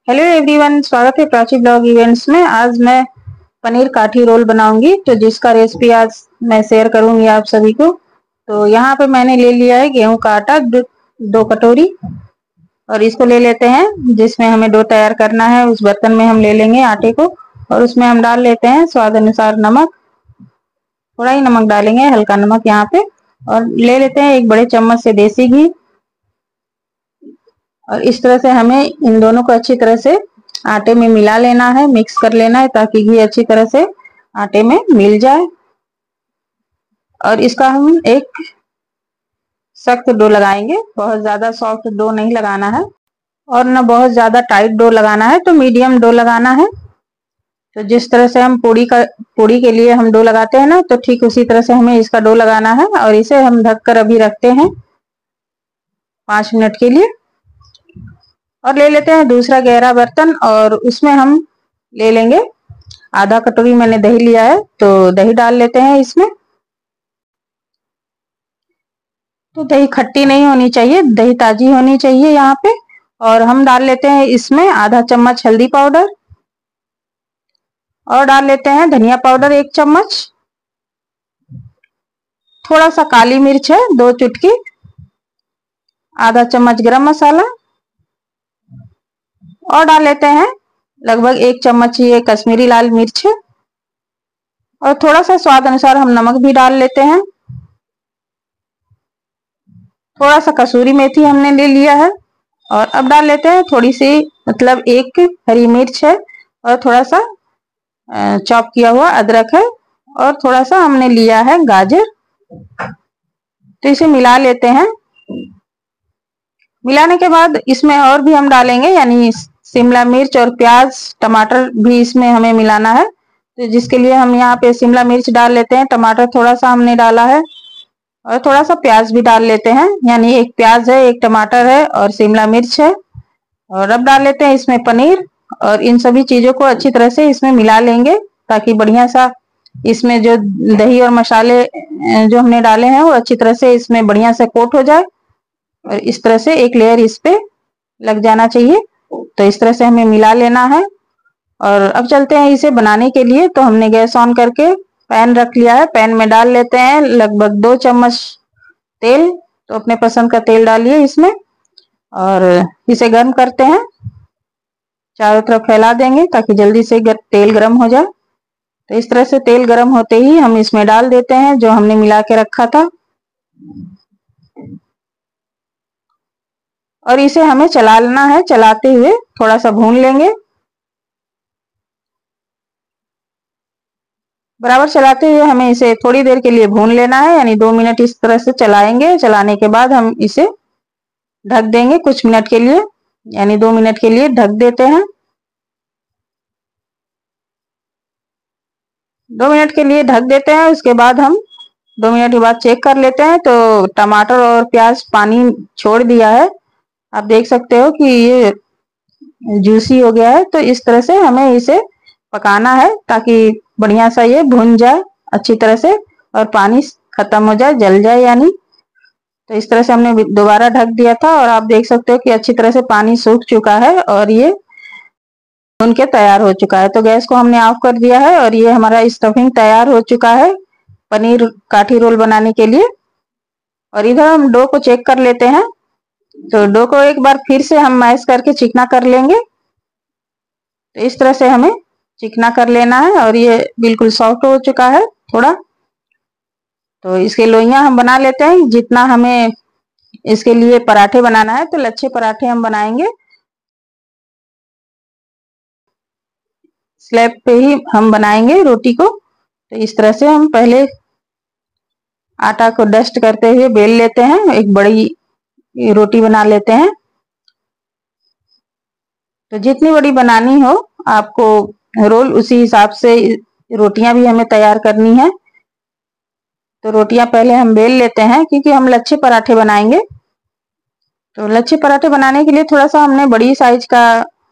Hello everyone, स्वागत है Prachi blog events में। आज मैं पनीर काठी रोल बनाऊंगी, तो जिसका रेसिपी आज मैं शेयर करूंगी आप सभी को। तो यहाँ पे मैंने ले लिया है गेहूं का आटा 2 कटोरी, और इसको ले लेते हैं जिसमें हमें डो तैयार करना है। उस बर्तन में हम ले लेंगे आटे को, और उसमें हम डाल लेते हैं स्वाद अनुसार नमक। थोड़ा ही नमक डालेंगे, हल्का नमक यहाँ पे। और ले लेते हैं 1 बड़े चम्मच से देसी घी, और इस तरह से हमें इन दोनों को अच्छी तरह से आटे में मिला लेना है, मिक्स कर लेना है, ताकि घी अच्छी तरह से आटे में मिल जाए। और इसका हम एक सख्त डो लगाएंगे, बहुत ज्यादा सॉफ्ट डो नहीं लगाना है और न बहुत ज्यादा टाइट डो लगाना है, तो मीडियम डो लगाना है। तो जिस तरह से हम पूड़ी के लिए हम डो लगाते हैं ना, तो ठीक उसी तरह से हमें इसका डो लगाना है। और इसे हम ढककर अभी रखते हैं 5 मिनट के लिए। और ले लेते हैं दूसरा गहरा बर्तन, और उसमें हम ले लेंगे आधा कटोरी मैंने दही लिया है, तो दही डाल लेते हैं इसमें। तो दही खट्टी नहीं होनी चाहिए, दही ताजी होनी चाहिए यहाँ पे। और हम डाल लेते हैं इसमें आधा चम्मच हल्दी पाउडर, और डाल लेते हैं धनिया पाउडर 1 चम्मच, थोड़ा सा काली मिर्च है 2 चुटकी, आधा चम्मच गरम मसाला, और डाल लेते हैं लगभग 1 चम्मच ये कश्मीरी लाल मिर्च है, और थोड़ा सा स्वाद अनुसार हम नमक भी डाल लेते हैं। थोड़ा सा कसूरी मेथी हमने ले लिया है। और अब डाल लेते हैं थोड़ी सी, मतलब 1 हरी मिर्च है, और थोड़ा सा चॉप किया हुआ अदरक है, और थोड़ा सा हमने लिया है गाजर। तो इसे मिला लेते हैं। मिलाने के बाद इसमें और भी हम डालेंगे, यानी शिमला मिर्च और प्याज टमाटर भी इसमें हमें मिलाना है। तो जिसके लिए हम यहाँ पे शिमला मिर्च डाल लेते हैं, टमाटर थोड़ा सा हमने डाला है, और थोड़ा सा प्याज भी डाल लेते हैं, यानी 1 प्याज है, 1 टमाटर है, और शिमला मिर्च है। और अब डाल लेते हैं इसमें पनीर, और इन सभी चीजों को अच्छी तरह से इसमें मिला लेंगे, ताकि बढ़िया सा इसमें जो दही और मसाले जो हमने डाले हैं वो अच्छी तरह से इसमें बढ़िया से कोट हो जाए, और इस तरह से एक लेयर इस पे लग जाना चाहिए। तो इस तरह से हमें मिला लेना है। और अब चलते हैं इसे बनाने के लिए। तो हमने गैस ऑन करके पैन रख लिया है, पैन में डाल लेते हैं लगभग 2 चम्मच तेल। तो अपने पसंद का तेल डालिए इसमें, और इसे गर्म करते हैं, चारों तरफ फैला देंगे ताकि जल्दी से तेल गर्म हो जाए। तो इस तरह से तेल गर्म होते ही हम इसमें डाल देते हैं जो हमने मिला के रखा था, और इसे हमें चलाना है, चलाते हुए थोड़ा सा भून लेंगे। बराबर चलाते हुए हमें इसे थोड़ी देर के लिए भून लेना है, यानी 2 मिनट इस तरह से चलाएंगे। चलाने के बाद हम इसे ढक देंगे कुछ मिनट के लिए, यानी 2 मिनट के लिए ढक देते हैं। 2 मिनट के लिए ढक देते हैं। उसके बाद हम 2 मिनट के बाद चेक कर लेते हैं। तो टमाटर और प्याज पानी छोड़ दिया है, आप देख सकते हो कि ये जूसी हो गया है। तो इस तरह से हमें इसे पकाना है, ताकि बढ़िया सा ये भुन जाए अच्छी तरह से, और पानी खत्म हो जाए, जल जाए यानी। तो इस तरह से हमने दोबारा ढक दिया था, और आप देख सकते हो कि अच्छी तरह से पानी सूख चुका है, और ये भून के तैयार हो चुका है। तो गैस को हमने ऑफ कर दिया है, और ये हमारा स्टफिंग तैयार हो चुका है पनीर काठी रोल बनाने के लिए। और इधर हम डो को चेक कर लेते हैं। तो डो को एक बार फिर से हम मैश करके चिकना कर लेंगे। तो इस तरह से हमें चिकना कर लेना है, और ये बिल्कुल सॉफ्ट हो चुका है थोड़ा। तो इसके लोइयां हम बना लेते हैं। जितना हमें इसके लिए पराठे बनाना है, तो लच्छे पराठे हम बनाएंगे। स्लैब पे ही हम बनाएंगे रोटी को। तो इस तरह से हम पहले आटा को डस्ट करते हुए बेल लेते हैं, एक बड़ी रोटी बना लेते हैं। तो जितनी बड़ी बनानी हो आपको रोल, उसी हिसाब से रोटियां भी हमें तैयार करनी है। तो रोटियां पहले हम बेल लेते हैं, क्योंकि हम लच्छे पराठे बनाएंगे। तो लच्छे पराठे बनाने के लिए थोड़ा सा हमने बड़ी साइज का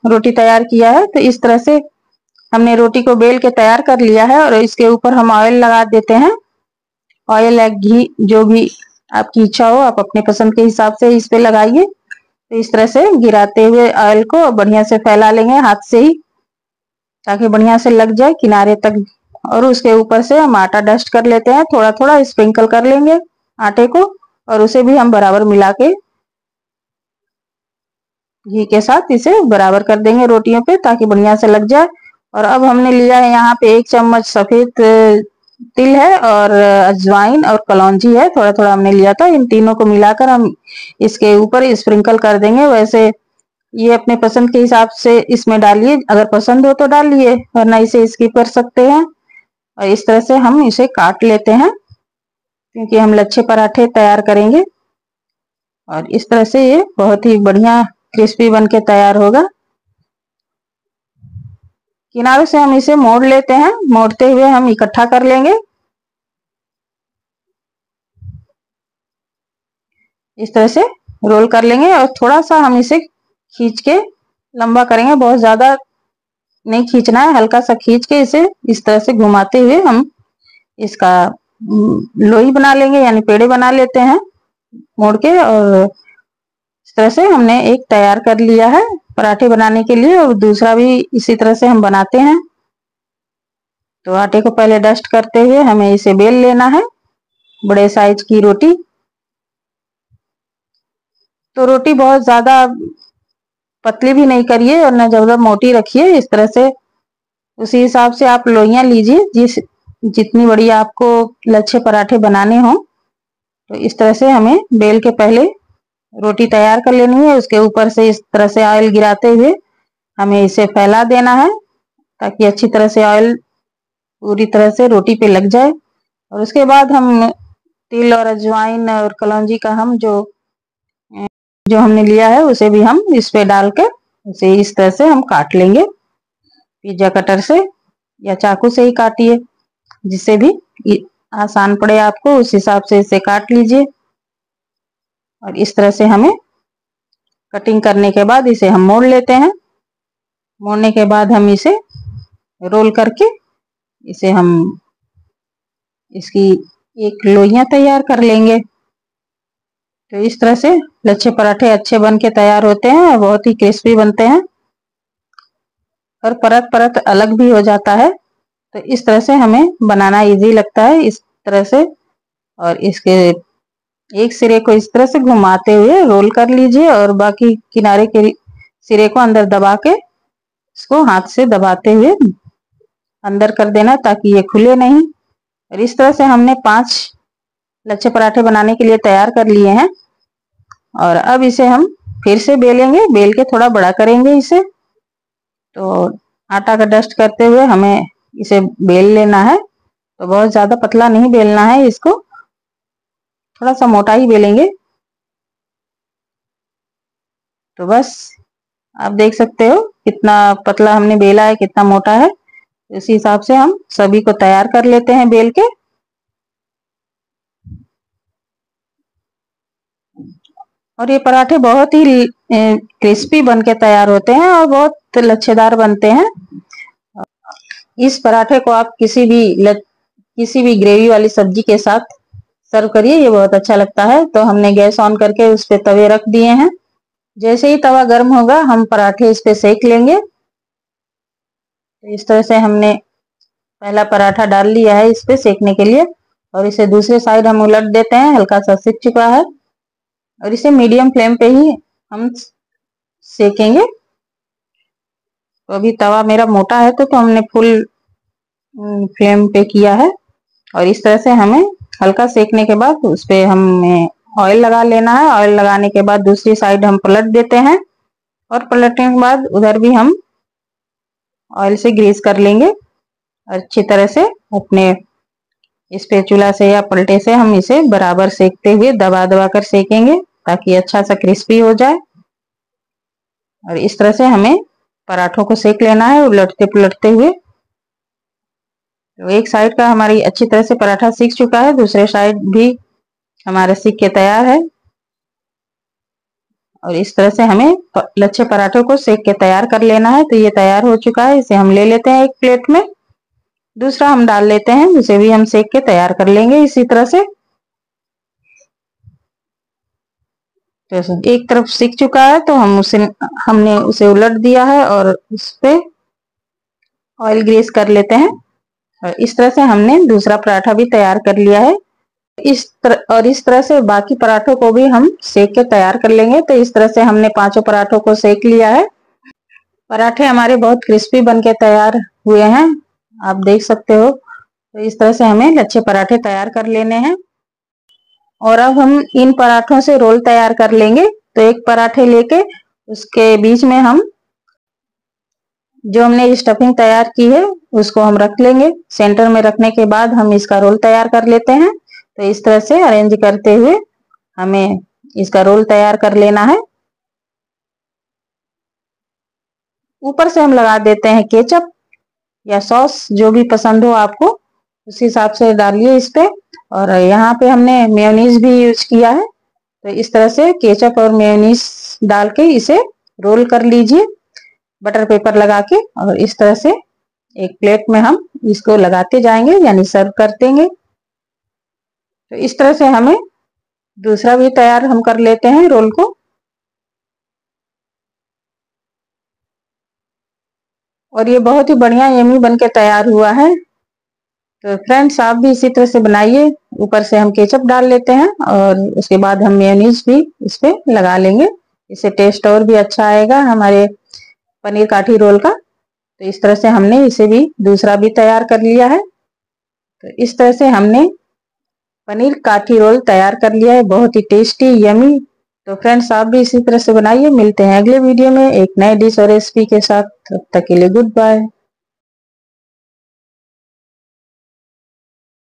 रोटी तैयार किया है। तो इस तरह से हमने रोटी को बेल के तैयार कर लिया है, और इसके ऊपर हम ऑयल लगा देते हैं। ऑयल या घी जो भी आपकी इच्छा हो, आप अपने पसंद के हिसाब से इस पे लगाइए। तो इस तरह से गिराते हुए ऑयल को बढ़िया से फैला लेंगे हाथ से ही, ताकि बढ़िया से लग जाए किनारे तक। और उसके ऊपर से हम आटा डस्ट कर लेते हैं, थोड़ा थोड़ा स्प्रिंकल कर लेंगे आटे को, और उसे भी हम बराबर मिला के घी के साथ इसे बराबर कर देंगे रोटियों पे, ताकि बढ़िया से लग जाए। और अब हमने लिया है यहाँ पे 1 चम्मच सफेद तिल है, और अजवाइन और कलौंजी है, थोड़ा थोड़ा हमने लिया था। इन तीनों को मिलाकर हम इसके ऊपर स्प्रिंकल कर देंगे। वैसे ये अपने पसंद के हिसाब से इसमें डालिए, अगर पसंद हो तो डालिए, वरना इसे स्किप कर सकते हैं। और इस तरह से हम इसे काट लेते हैं, क्योंकि हम लच्छे पराठे तैयार करेंगे। और इस तरह से ये बहुत ही बढ़िया क्रिस्पी बन के तैयार होगा। किनारों से हम इसे मोड़ लेते हैं, मोड़ते हुए हम इकट्ठा कर लेंगे। इस तरह से रोल कर लेंगे, और थोड़ा सा हम इसे खींच के लंबा करेंगे, बहुत ज्यादा नहीं खींचना है, हल्का सा खींच के इसे इस तरह से घुमाते हुए हम इसका लोई बना लेंगे, यानी पेड़े बना लेते हैं मोड़ के। और इस तरह से हमने एक तैयार कर लिया है पराठे बनाने के लिए, और दूसरा भी इसी तरह से हम बनाते हैं। तो आटे को पहले डस्ट करते हुए हमें इसे बेल लेना है, बड़े साइज की रोटी। तो रोटी बहुत ज्यादा पतली भी नहीं करिए और न ज्यादा मोटी रखिए। इस तरह से उसी हिसाब से आप लोइयां लीजिए, जितनी बड़ी आपको लच्छे पराठे बनाने हो। तो इस तरह से हमें बेल के पहले रोटी तैयार कर लेनी है। उसके ऊपर से इस तरह से ऑयल गिराते हुए हमें इसे फैला देना है, ताकि अच्छी तरह से ऑयल पूरी तरह से रोटी पे लग जाए। और उसके बाद हम तिल और अजवाइन और कलौंजी का हम जो हमने लिया है उसे भी हम इस पे डालकर उसे इस तरह से हम काट लेंगे, पिज्जा कटर से या चाकू से ही काटिए, जिससे भी आसान पड़े आपको, उस हिसाब से इसे काट लीजिए। और इस तरह से हमें कटिंग करने के बाद इसे हम मोड़ लेते हैं। मोड़ने के बाद हम इसे रोल करके इसे हम इसकी एक लोइयां तैयार कर लेंगे। तो इस तरह से लच्छे पराठे अच्छे बन के तैयार होते हैं और बहुत ही क्रिस्पी बनते हैं, और परत परत अलग भी हो जाता है। तो इस तरह से हमें बनाना इजी लगता है, इस तरह से। और इसके एक सिरे को इस तरह से घुमाते हुए रोल कर लीजिए, और बाकी किनारे के सिरे को अंदर दबा के इसको हाथ से दबाते हुए अंदर कर देना, ताकि ये खुले नहीं। और इस तरह से हमने 5 लच्छे पराठे बनाने के लिए तैयार कर लिए हैं। और अब इसे हम फिर से बेलेंगे, बेल के थोड़ा बड़ा करेंगे इसे। तो आटा का डस्ट करते हुए हमें इसे बेल लेना है। तो बहुत ज्यादा पतला नहीं बेलना है इसको, थोड़ा सा मोटा ही बेलेंगे। तो बस आप देख सकते हो कितना पतला हमने बेला है, कितना मोटा है। इसी हिसाब से हम सभी को तैयार कर लेते हैं बेल के। और ये पराठे बहुत ही क्रिस्पी बन के तैयार होते हैं और बहुत लच्छेदार बनते हैं। इस पराठे को आप किसी भी ग्रेवी वाली सब्जी के साथ सर्व करिए, ये बहुत अच्छा लगता है। तो हमने गैस ऑन करके उस पे तवे रख दिए हैं। जैसे ही तवा गर्म होगा हम पराठे इस पे सेक लेंगे। तो इस तरह से हमने पहला पराठा डाल लिया है इस पे सेकने के लिए, और इसे दूसरे साइड हम उलट देते हैं, हल्का सा सिक चुका है। और इसे मीडियम फ्लेम पे ही हम सेकेंगे। तो अभी तवा मेरा मोटा है, तो हमने फुल फ्लेम पे किया है। और इस तरह से हमें हल्का सेकने के बाद उस पे हमें ऑयल लगा लेना है। ऑयल लगाने के बाद दूसरी साइड हम पलट देते हैं, और पलटने के बाद उधर भी हम ऑयल से ग्रीस कर लेंगे। अच्छी तरह से अपने स्पैचुला से या पलटे से हम इसे बराबर सेकते हुए दबा दबा कर सेकेंगे, ताकि अच्छा सा क्रिस्पी हो जाए। और इस तरह से हमें पराठों को सेक लेना है उलटते पुलटते हुए। तो एक साइड का हमारी अच्छी तरह से पराठा सीख चुका है, दूसरे साइड भी हमारा सीख के तैयार है। और इस तरह से हमें लच्छे पराठों को सेक के तैयार कर लेना है। तो ये तैयार हो चुका है, इसे हम ले लेते हैं एक प्लेट में। दूसरा हम डाल लेते हैं, उसे भी हम सेक के तैयार कर लेंगे इसी तरह से। तो एक तरफ सिक चुका है तो हमने उसे उलट दिया है और उस पे ऑयल ग्रीस कर लेते हैं। और इस तरह से हमने दूसरा पराठा भी तैयार कर लिया है। इस तरह से बाकी पराठों को भी हम सेक के तैयार कर लेंगे। तो इस तरह से हमने पांचों पराठों को सेक लिया है। पराठे हमारे बहुत क्रिस्पी बनके तैयार हुए हैं, आप देख सकते हो। तो इस तरह से हमें लच्छे पराठे तैयार कर लेने हैं। और अब हम इन पराठों से रोल तैयार कर लेंगे। तो एक पराठे लेके उसके बीच में हम जो हमने स्टफिंग तैयार की है उसको हम रख लेंगे। सेंटर में रखने के बाद हम इसका रोल तैयार कर लेते हैं। तो इस तरह से अरेंज करते हुए हमें इसका रोल तैयार कर लेना है। ऊपर से हम लगा देते हैं केचप या सॉस, जो भी पसंद हो आपको उस हिसाब से डालिए इस पे। और यहाँ पे हमने मेयोनीज भी यूज किया है। तो इस तरह से केचप और मेयोनीज डाल के इसे रोल कर लीजिए बटर पेपर लगा के। और इस तरह से एक प्लेट में हम इसको लगाते जाएंगे, यानी सर्व कर देंगे। तो इस तरह से हमें दूसरा भी तैयार हम कर लेते हैं रोल को। और ये बहुत ही बढ़िया यमी बन के तैयार हुआ है। तो फ्रेंड्स, आप भी इसी तरह से बनाइए। ऊपर से हम केचप डाल लेते हैं और उसके बाद हम मेयोनीज भी इस पे लगा लेंगे। इससे टेस्ट और भी अच्छा आएगा हमारे पनीर काठी रोल का। तो इस तरह से हमने इसे भी दूसरा भी तैयार कर लिया है। तो इस तरह से हमने पनीर काठी रोल तैयार कर लिया है, बहुत ही टेस्टी यमी। तो फ्रेंड्स, आप भी इसी तरह से बनाइए। मिलते हैं अगले वीडियो में एक नए डिश और रेसिपी के साथ। तब तक के लिए गुड बाय।